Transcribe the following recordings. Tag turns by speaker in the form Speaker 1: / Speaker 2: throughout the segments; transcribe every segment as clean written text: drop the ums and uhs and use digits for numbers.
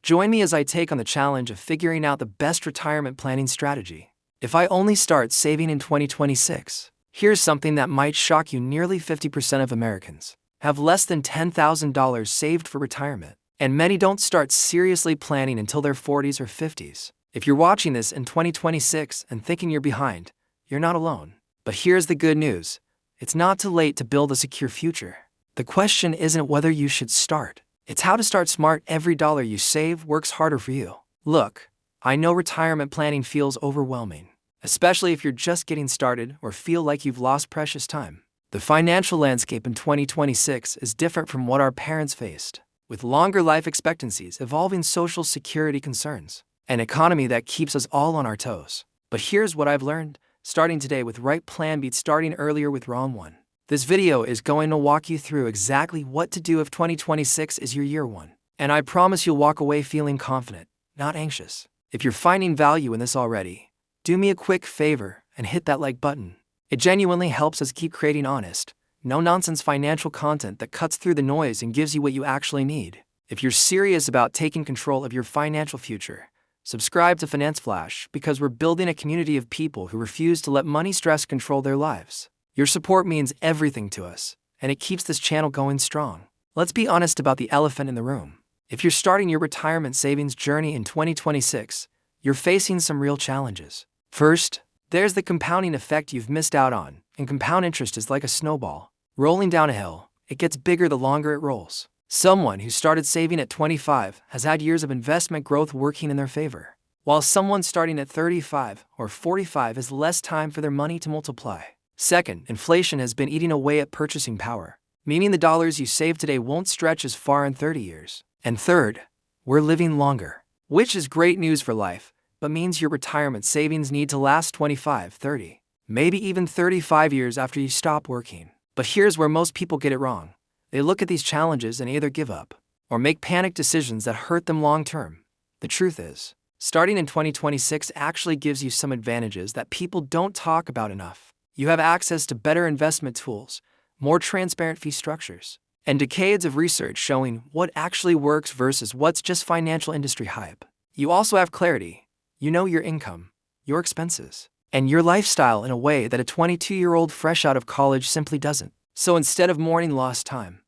Speaker 1: Join me as I take on the challenge of figuring out the best retirement planning strategy. If I only start saving in 2026, here's something that might shock you: nearly 50% of Americans have less than $10,000 saved for retirement, and many don't start seriously planning until their 40s or 50s. If you're watching this in 2026 and thinking you're behind, you're not alone. But here's the good news: it's not too late to build a secure future. The question isn't whether you should start, it's how to start smart. Every dollar you save works harder for you. Look, I know retirement planning feels overwhelming, especially if you're just getting started or feel like you've lost precious time. The financial landscape in 2026 is different from what our parents faced, with longer life expectancies, evolving social security concerns, an economy that keeps us all on our toes. But here's what I've learned: starting today with right plan beats starting earlier with wrong one. This video is going to walk you through exactly what to do if 2026 is your year one. And I promise you'll walk away feeling confident, not anxious. If you're finding value in this already, do me a quick favor and hit that like button. It genuinely helps us keep creating honest, no-nonsense financial content that cuts through the noise and gives you what you actually need. If you're serious about taking control of your financial future, subscribe to Finance Flash, because we're building a community of people who refuse to let money stress control their lives. Your support means everything to us, and it keeps this channel going strong. Let's be honest about the elephant in the room. If you're starting your retirement savings journey in 2026, you're facing some real challenges. First, there's the compounding effect you've missed out on, and compound interest is like a snowball. Rolling down a hill, it gets bigger the longer it rolls. Someone who started saving at 25 has had years of investment growth working in their favor, while someone starting at 35 or 45 has less time for their money to multiply. Second, inflation has been eating away at purchasing power, meaning the dollars you save today won't stretch as far in 30 years. And third, we're living longer, which is great news for life, but means your retirement savings need to last 25, 30, maybe even 35 years after you stop working. But here's where most people get it wrong. They look at these challenges and either give up or make panic decisions that hurt them long term. The truth is, starting in 2026 actually gives you some advantages that people don't talk about enough. You have access to better investment tools, more transparent fee structures, and decades of research showing what actually works versus what's just financial industry hype. You also have clarity. You know your income, your expenses, and your lifestyle in a way that a 22-year-old fresh out of college simply doesn't. So instead of mourning lost time,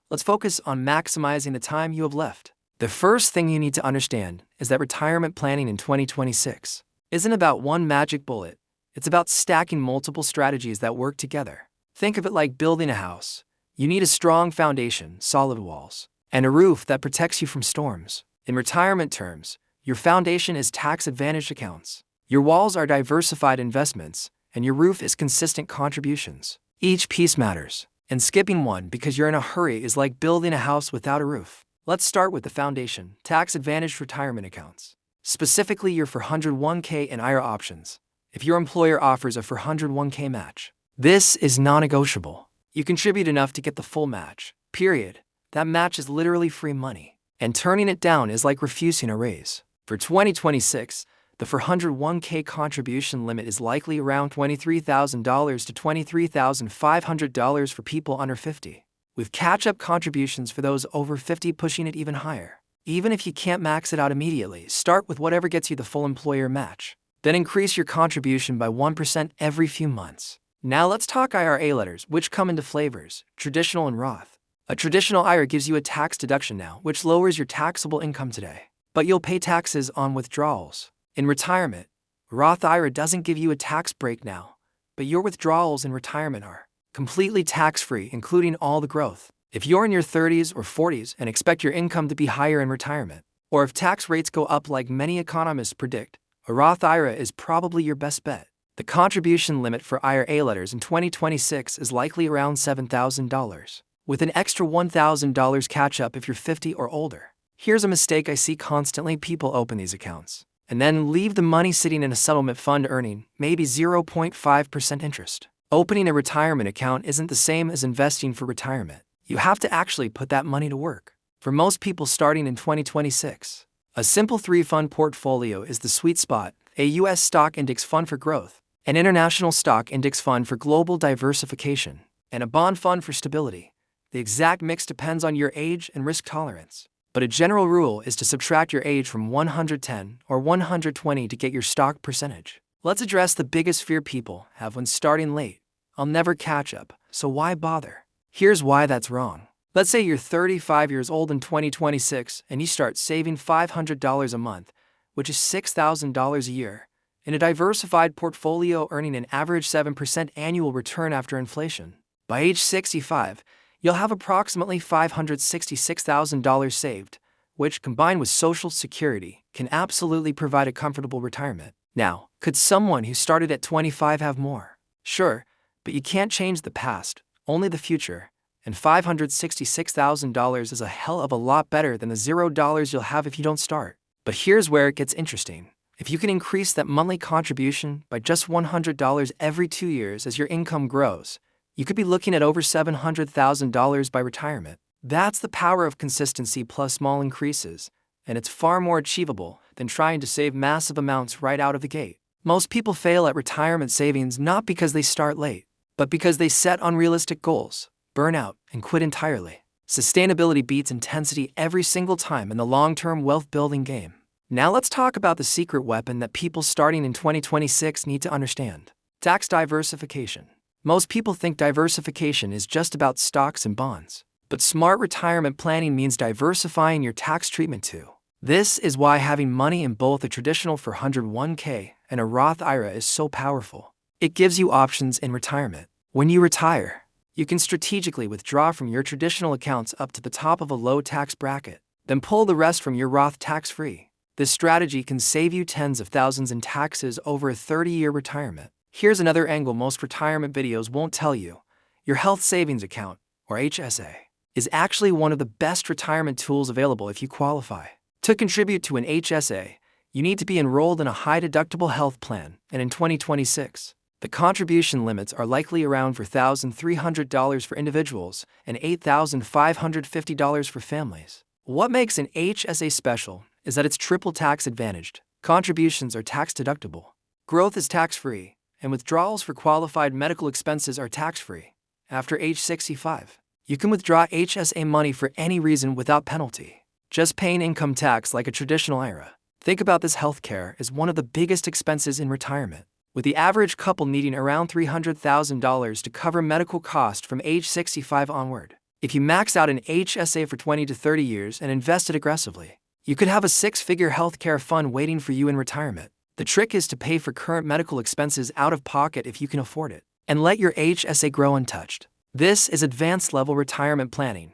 Speaker 1: let's focus on maximizing the time you have left. The first thing you need to understand is that retirement planning in 2026 isn't about one magic bullet. It's about stacking multiple strategies that work together. Think of it like building a house. You need a strong foundation, solid walls, and a roof that protects you from storms. In retirement terms, your foundation is tax-advantaged accounts. Your walls are diversified investments, and your roof is consistent contributions. Each piece matters, and skipping one because you're in a hurry is like building a house without a roof. Let's start with the foundation: tax-advantaged retirement accounts. Specifically, your 401k and IRA options. If your employer offers a 401k match, this is non-negotiable. You contribute enough to get the full match, period. That match is literally free money, and turning it down is like refusing a raise. For 2026, the 401k contribution limit is likely around $23,000 to $23,500 for people under 50, with catch-up contributions for those over 50 pushing it even higher. Even if you can't max it out immediately, start with whatever gets you the full employer match. Then increase your contribution by 1% every few months. Now let's talk IRA letters, which come into flavors: traditional and Roth. A traditional IRA gives you a tax deduction now, which lowers your taxable income today, but you'll pay taxes on withdrawals. In retirement, Roth IRA doesn't give you a tax break now, but your withdrawals in retirement are completely tax-free, including all the growth. If you're in your 30s or 40s and expect your income to be higher in retirement, or if tax rates go up like many economists predict, a Roth IRA is probably your best bet. The contribution limit for IRA letters in 2026 is likely around $7,000, with an extra $1,000 catch-up if you're 50 or older. Here's a mistake I see constantly: people open these accounts and then leave the money sitting in a settlement fund earning maybe 0.5% interest. Opening a retirement account isn't the same as investing for retirement. You have to actually put that money to work. For most people starting in 2026, a simple 3-fund portfolio is the sweet spot: a U.S. stock index fund for growth, an international stock index fund for global diversification, and a bond fund for stability. The exact mix depends on your age and risk tolerance. but a general rule is to subtract your age from 110 or 120 to get your stock percentage. Let's address the biggest fear people have when starting late. I'll never catch up, so why bother? Here's why that's wrong. Let's say you're 35 years old in 2026 and you start saving $500 a month, which is $6,000 a year, in a diversified portfolio earning an average 7% annual return after inflation. By age 65, you'll have approximately $566,000 saved, which, combined with Social Security, can absolutely provide a comfortable retirement. Now, could someone who started at 25 have more? Sure, but you can't change the past, only the future. And $566,000 is a hell of a lot better than the $0 you'll have if you don't start. But here's where it gets interesting. If you can increase that monthly contribution by just $100 every 2 years as your income grows, you could be looking at over $700,000 by retirement. That's the power of consistency plus small increases, and it's far more achievable than trying to save massive amounts right out of the gate. Most people fail at retirement savings not because they start late, but because they set unrealistic goals, burn out, and quit entirely. Sustainability beats intensity every single time in the long-term wealth-building game. Now let's talk about the secret weapon that people starting in 2026 need to understand: tax diversification. Most people think diversification is just about stocks and bonds, but smart retirement planning means diversifying your tax treatment too. This is why having money in both a traditional 401k and a Roth IRA is so powerful. It gives you options in retirement. When you retire, you can strategically withdraw from your traditional accounts up to the top of a low tax bracket, then pull the rest from your Roth tax-free. This strategy can save you tens of thousands in taxes over a 30-year retirement. Here's another angle most retirement videos won't tell you. Your health savings account, or HSA, is actually one of the best retirement tools available if you qualify. To contribute to an HSA, you need to be enrolled in a high-deductible health plan, and in 2026, the contribution limits are likely around $4,300 for individuals and $8,550 for families. What makes an HSA special is that it's triple tax advantaged. Contributions are tax-deductible, growth is tax-free, and withdrawals for qualified medical expenses are tax-free. After age 65, you can withdraw HSA money for any reason without penalty, just paying income tax like a traditional IRA. Think about this: healthcare is one of the biggest expenses in retirement, with the average couple needing around $300,000 to cover medical costs from age 65 onward. If you max out an HSA for 20 to 30 years and invest it aggressively, you could have a six-figure healthcare fund waiting for you in retirement. The trick is to pay for current medical expenses out of pocket if you can afford it, and let your HSA grow untouched. This is advanced-level retirement planning.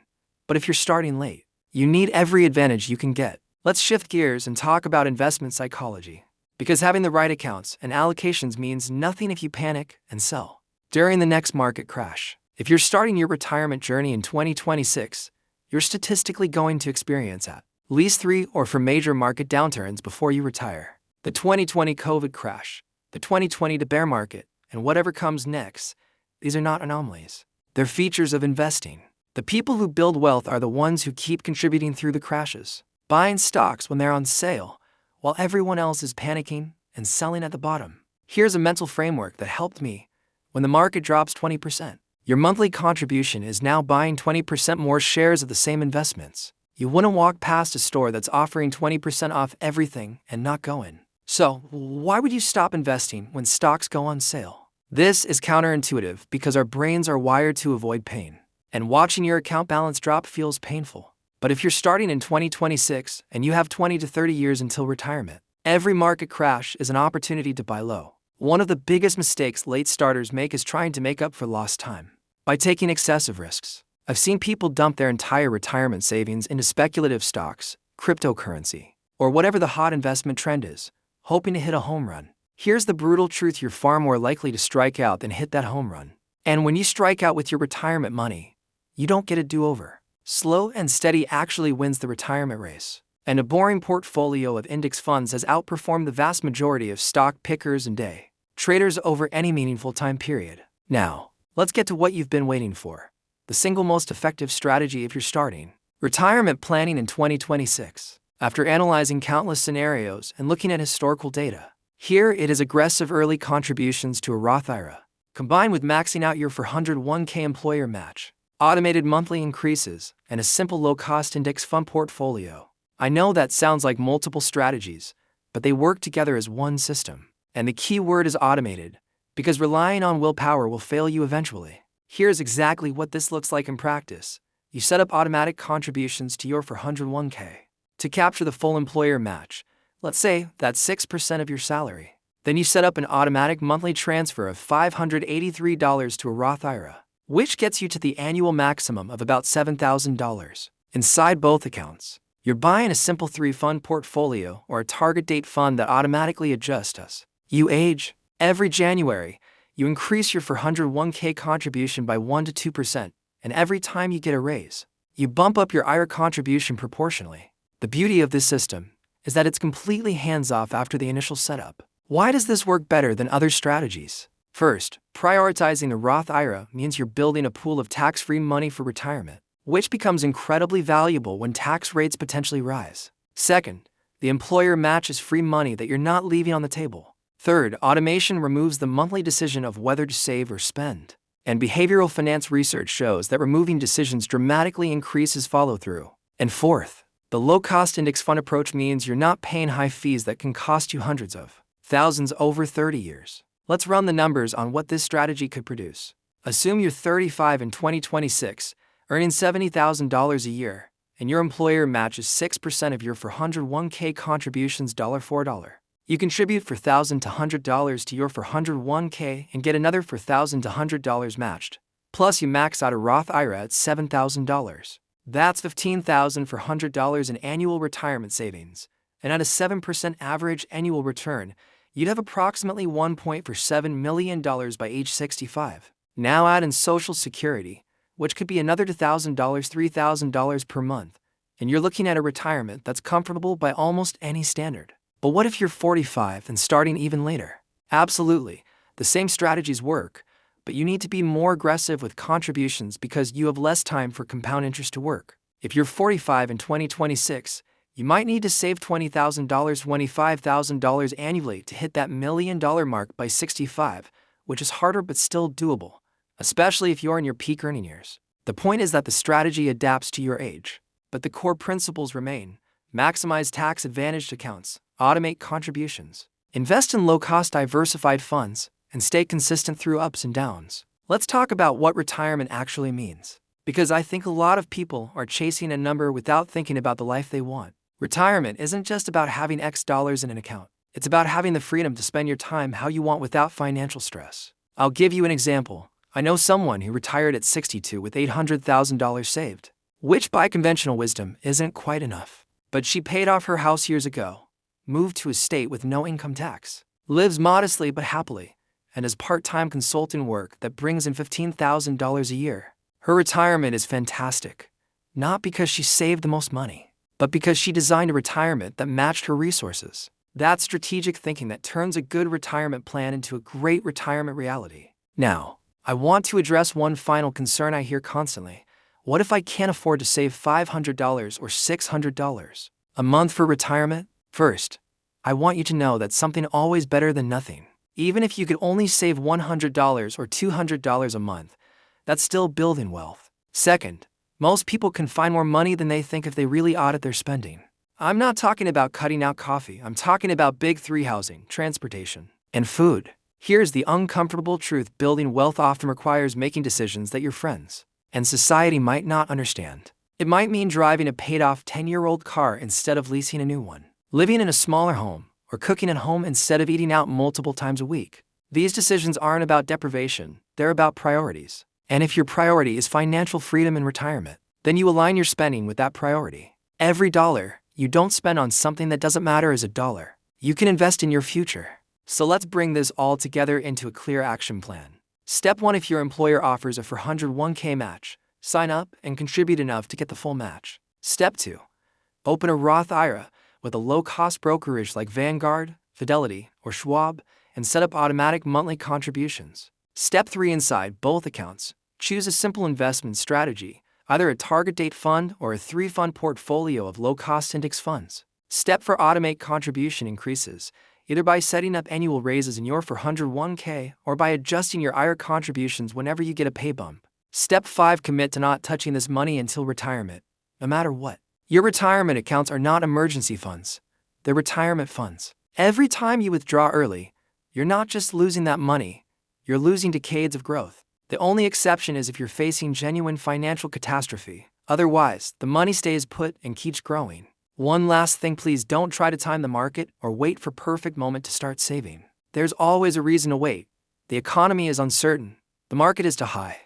Speaker 1: But if you're starting late, you need every advantage you can get. Let's shift gears and talk about investment psychology. Because having the right accounts and allocations means nothing if you panic and sell during the next market crash. If you're starting your retirement journey in 2026, you're statistically going to experience at least 3 or 4 major market downturns before you retire. The 2020 COVID crash, the 2020 bear market, and whatever comes next, these are not anomalies. They're features of investing. The people who build wealth are the ones who keep contributing through the crashes, buying stocks when they're on sale, while everyone else is panicking and selling at the bottom. Here's a mental framework that helped me. When the market drops 20%, your monthly contribution is now buying 20% more shares of the same investments. You wouldn't walk past a store that's offering 20% off everything and not go in. So, why would you stop investing when stocks go on sale? This is counterintuitive because our brains are wired to avoid pain, and watching your account balance drop feels painful. But if you're starting in 2026 and you have 20 to 30 years until retirement, every market crash is an opportunity to buy low. One of the biggest mistakes late starters make is trying to make up for lost time by taking excessive risks. I've seen people dump their entire retirement savings into speculative stocks, cryptocurrency, or whatever the hot investment trend is, hoping to hit a home run. Here's the brutal truth: you're far more likely to strike out than hit that home run. And when you strike out with your retirement money, you don't get a do-over. Slow and steady actually wins the retirement race. And a boring portfolio of index funds has outperformed the vast majority of stock pickers and day traders over any meaningful time period. Now, let's get to what you've been waiting for: the single most effective strategy if you're starting retirement planning in 2026. After analyzing countless scenarios and looking at historical data, here it is: aggressive early contributions to a Roth IRA, combined with maxing out your 401k employer match. automated monthly increases, and a simple low-cost index fund portfolio. I know that sounds like multiple strategies, but they work together as one system. And the key word is automated, because relying on willpower will fail you eventually. Here's exactly what this looks like in practice. You set up automatic contributions to your 401k. To capture the full employer match, let's say that's 6% of your salary. Then you set up an automatic monthly transfer of $583 to a Roth IRA, which gets you to the annual maximum of about $7,000. Inside both accounts, you're buying a simple 3-fund portfolio or a target date fund that automatically adjusts as you age. Every January, you increase your 401k contribution by 1 to 2%, and every time you get a raise, you bump up your IRA contribution proportionally. The beauty of this system is that it's completely hands-off after the initial setup. Why does this work better than other strategies? First, prioritizing the Roth IRA means you're building a pool of tax-free money for retirement, which becomes incredibly valuable when tax rates potentially rise. Second, the employer matches free money that you're not leaving on the table. Third, automation removes the monthly decision of whether to save or spend. And behavioral finance research shows that removing decisions dramatically increases follow-through. And fourth, the low-cost index fund approach means you're not paying high fees that can cost you hundreds of thousands over 30 years. Let's run the numbers on what this strategy could produce. Assume you're 35 in 2026, earning $70,000 a year, and your employer matches 6% of your 401k contributions dollar for dollar. You contribute $4,000 to $100 to your 401k and get another $4,000 to $100 matched. Plus, you max out a Roth IRA at $7,000. That's $15,000 for $100 in annual retirement savings. And at a 7% average annual return, you'd have approximately $1.47 million by age 65. Now add in Social Security, which could be another $2,000, $3,000 per month, and you're looking at a retirement that's comfortable by almost any standard. But what if you're 45 and starting even later? Absolutely, the same strategies work, but you need to be more aggressive with contributions because you have less time for compound interest to work. If you're 45 in 2026, you might need to save $20,000, $25,000 annually to hit that $1 million mark by 65, which is harder but still doable, especially if you're in your peak earning years. The point is that the strategy adapts to your age, but the core principles remain. Maximize tax-advantaged accounts, automate contributions, invest in low-cost diversified funds, and stay consistent through ups and downs. Let's talk about what retirement actually means, because I think a lot of people are chasing a number without thinking about the life they want. Retirement isn't just about having X dollars in an account. It's about having the freedom to spend your time how you want without financial stress. I'll give you an example. I know someone who retired at 62 with $800,000 saved, which by conventional wisdom isn't quite enough. But she paid off her house years ago, moved to a state with no income tax, lives modestly but happily, and has part-time consulting work that brings in $15,000 a year. Her retirement is fantastic, not because she saved the most money, but because she designed a retirement that matched her resources. That's strategic thinking that turns a good retirement plan into a great retirement reality. Now, I want to address one final concern I hear constantly. What if I can't afford to save $500 or $600 a month for retirement? First, I want you to know that something always better than nothing. Even if you could only save $100 or $200 a month, that's still building wealth. Second, most people can find more money than they think if they really audit their spending. I'm not talking about cutting out coffee. I'm talking about big three: housing, transportation, and food. Here's the uncomfortable truth: building wealth often requires making decisions that your friends and society might not understand. It might mean driving a paid-off 10-year-old car instead of leasing a new one, living in a smaller home, or cooking at home instead of eating out multiple times a week. These decisions aren't about deprivation, they're about priorities. And if your priority is financial freedom and retirement, then you align your spending with that priority. Every dollar you don't spend on something that doesn't matter is a dollar you can invest in your future. So let's bring this all together into a clear action plan. Step 1: if your employer offers a 401k match, sign up and contribute enough to get the full match. Step 2: open a Roth IRA with a low-cost brokerage like Vanguard, Fidelity, or Schwab, and set up automatic monthly contributions. Step 3: inside both accounts, choose a simple investment strategy, either a target date fund or a 3-fund portfolio of low-cost index funds. Step 4: automate contribution increases, either by setting up annual raises in your 401k or by adjusting your IRA contributions whenever you get a pay bump. Step 5. Commit to not touching this money until retirement, no matter what. Your retirement accounts are not emergency funds. They're retirement funds. Every time you withdraw early, you're not just losing that money, you're losing decades of growth. The only exception is if you're facing genuine financial catastrophe. Otherwise, the money stays put and keeps growing. One last thing, please don't try to time the market or wait for perfect moment to start saving. There's always a reason to wait. The economy is uncertain. The market is too high.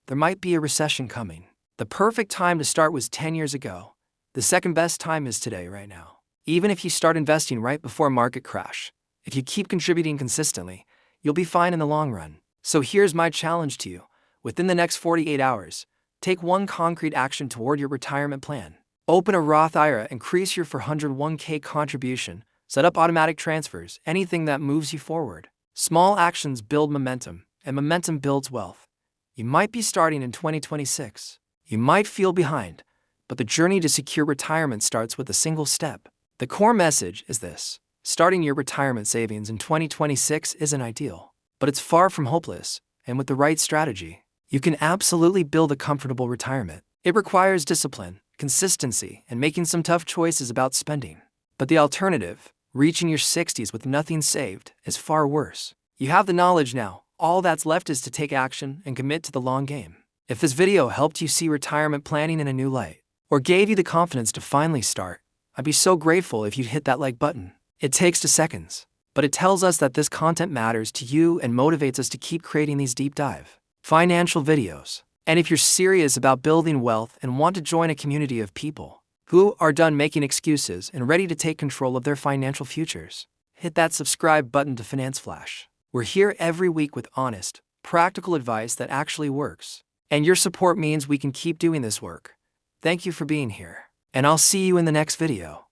Speaker 1: There might be a recession coming. The perfect time to start was 10 years ago. The second best time is today, right now. Even if you start investing right before a market crash, if you keep contributing consistently, you'll be fine in the long run. So here's my challenge to you. Within the next 48 hours, take one concrete action toward your retirement plan. Open a Roth IRA, increase your 401k contribution, set up automatic transfers, anything that moves you forward. Small actions build momentum, and momentum builds wealth. You might be starting in 2026. You might feel behind, but the journey to secure retirement starts with a single step. The core message is this: starting your retirement savings in 2026 isn't ideal, but it's far from hopeless, and with the right strategy, you can absolutely build a comfortable retirement. It requires discipline, consistency, and making some tough choices about spending. But the alternative, reaching your 60s with nothing saved, is far worse. You have the knowledge now. All that's left is to take action and commit to the long game. If this video helped you see retirement planning in a new light, or gave you the confidence to finally start, I'd be so grateful if you'd hit that like button. It takes 2 seconds, but it tells us that this content matters to you and motivates us to keep creating these deep dive financial videos. And if you're serious about building wealth and want to join a community of people who are done making excuses and ready to take control of their financial futures, hit that subscribe button to Finance Flash. We're here every week with honest, practical advice that actually works. And your support means we can keep doing this work. Thank you for being here, and I'll see you in the next video.